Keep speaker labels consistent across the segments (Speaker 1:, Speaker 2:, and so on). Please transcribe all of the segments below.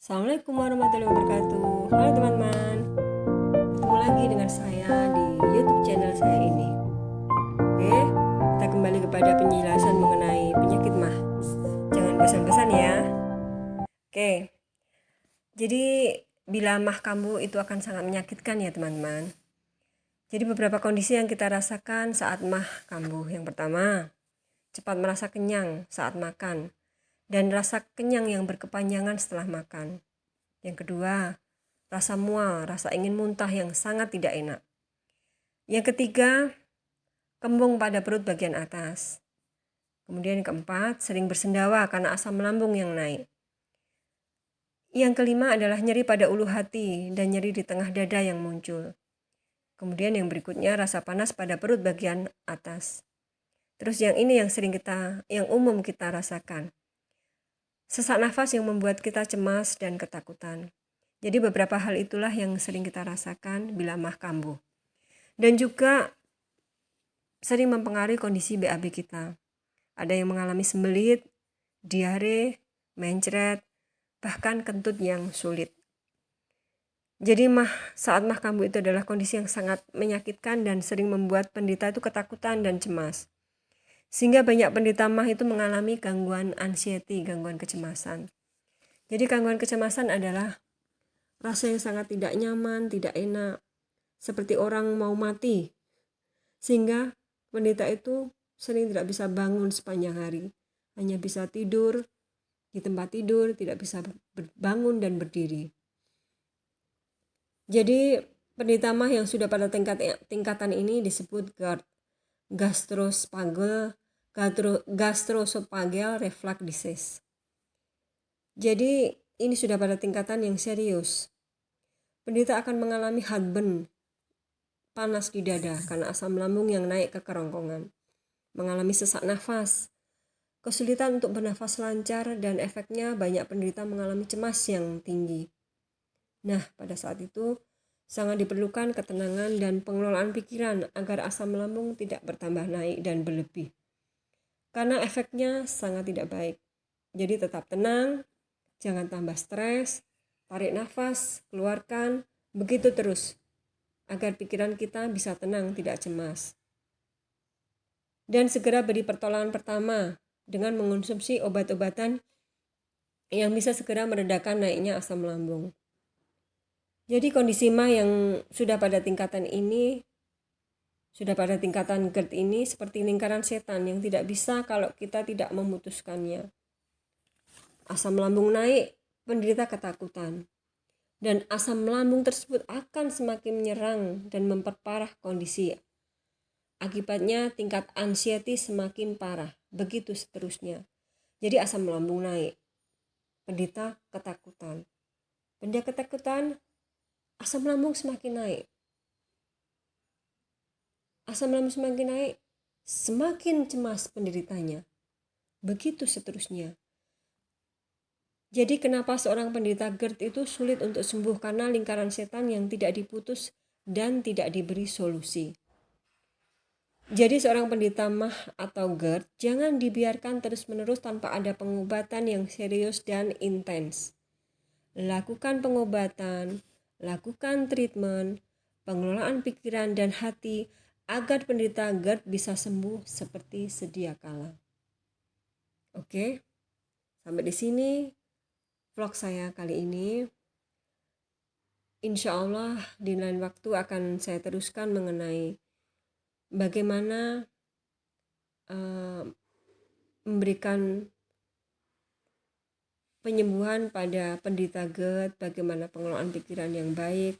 Speaker 1: Assalamualaikum warahmatullahi wabarakatuh. Halo teman-teman, ketemu lagi dengan saya di YouTube channel saya ini. Oke, kita kembali kepada penjelasan mengenai penyakit mah. Jangan bosan-bosan ya. Oke, jadi bila mah kambuh itu akan sangat menyakitkan ya teman-teman. Jadi beberapa kondisi yang kita rasakan saat mah kambuh. Yang pertama, cepat merasa kenyang saat makan dan rasa kenyang yang berkepanjangan setelah makan. Yang kedua, rasa mual, rasa ingin muntah yang sangat tidak enak. Yang ketiga, kembung pada perut bagian atas. Kemudian yang keempat, sering bersendawa karena asam lambung yang naik. Yang kelima adalah nyeri pada ulu hati dan nyeri di tengah dada yang muncul. Kemudian yang berikutnya rasa panas pada perut bagian atas. Terus yang ini yang umum kita rasakan. Sesak nafas yang membuat kita cemas dan ketakutan. Jadi beberapa hal itulah yang sering kita rasakan bila mah kambuh. Dan juga sering mempengaruhi kondisi BAB kita. Ada yang mengalami sembelit, diare, mencret, bahkan kentut yang sulit. Jadi saat mah kambuh itu adalah kondisi yang sangat menyakitkan dan sering membuat penderita itu ketakutan dan cemas. Sehingga banyak penderita mah itu mengalami gangguan anxiety, gangguan kecemasan. Jadi gangguan kecemasan adalah rasa yang sangat tidak nyaman, tidak enak, seperti orang mau mati. Sehingga penderita itu sering tidak bisa bangun sepanjang hari. Hanya bisa tidur di tempat tidur, tidak bisa bangun dan berdiri. Jadi penderita mah yang sudah pada tingkatan ini disebut GERD, gastroesophageal reflux disease. Jadi ini sudah pada tingkatan yang serius. Penderita akan mengalami heartburn, panas di dada karena asam lambung yang naik ke kerongkongan, mengalami sesak nafas, kesulitan untuk bernafas lancar, dan efeknya banyak penderita mengalami cemas yang tinggi. Nah, pada saat itu sangat diperlukan ketenangan dan pengelolaan pikiran agar asam lambung tidak bertambah naik dan berlebih. Karena efeknya sangat tidak baik. Jadi tetap tenang, jangan tambah stres, tarik nafas, keluarkan, begitu terus. Agar pikiran kita bisa tenang, tidak cemas. Dan segera beri pertolongan pertama dengan mengonsumsi obat-obatan yang bisa segera meredakan naiknya asam lambung. Jadi kondisi mah yang sudah pada tingkatan GERD ini seperti lingkaran setan yang tidak bisa kalau kita tidak memutuskannya. Asam lambung naik, penderita ketakutan. Dan asam lambung tersebut akan semakin menyerang dan memperparah kondisi. Akibatnya tingkat anxiety semakin parah, begitu seterusnya. Jadi asam lambung naik, penderita ketakutan. Penderita ketakutan, asam lambung semakin naik. Asam lambung semakin naik, semakin cemas penderitanya. Begitu seterusnya. Jadi kenapa seorang penderita GERD itu sulit untuk sembuh? Karena lingkaran setan yang tidak diputus dan tidak diberi solusi. Jadi seorang penderita mah atau GERD jangan dibiarkan terus-menerus tanpa ada pengobatan yang serius dan intens. Lakukan pengobatan, lakukan treatment, pengelolaan pikiran dan hati agar penderita GERD bisa sembuh seperti sedia kala. Oke, sampai di sini vlog saya kali ini. Insya Allah di lain waktu akan saya teruskan mengenai bagaimana memberikan penyembuhan pada penderita GERD, bagaimana pengelolaan pikiran yang baik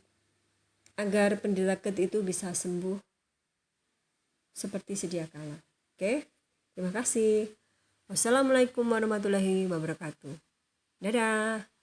Speaker 1: agar penderita GERD itu bisa sembuh seperti sedia kala. Oke, terima kasih. Wassalamualaikum warahmatullahi wabarakatuh. Dadah.